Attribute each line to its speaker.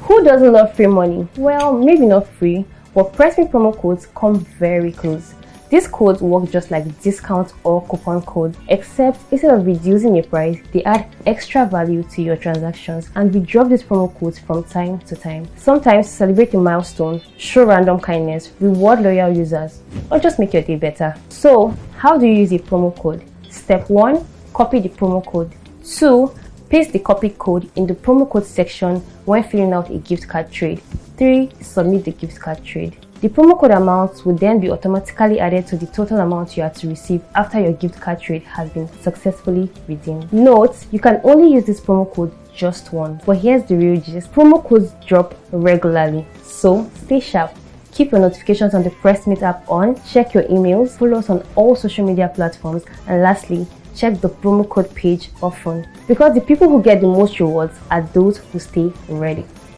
Speaker 1: Who doesn't love free money? Well, maybe not free, but Prestmit promo codes come very close. These codes work just like discount or coupon code, except instead of reducing your price, they add extra value to your transactions, and we drop these promo codes from time to time. Sometimes celebrate a milestone, show random kindness, reward loyal users, or just make your day better. So, how do you use a promo code? Step 1. Copy the promo code. 2. Paste the copied code in the promo code section when filling out a gift card trade. 3. Submit the gift card trade. The promo code amount will then be automatically added to the total amount you are to receive after your gift card trade has been successfully redeemed. Note, you can only use this promo code just once, but here's the real gist. Promo codes drop regularly, so stay sharp. Keep your notifications on the Prestmit app on, check your emails, follow us on all social media platforms, and lastly, check the promo code page often, because the people who get the most rewards are those who stay ready.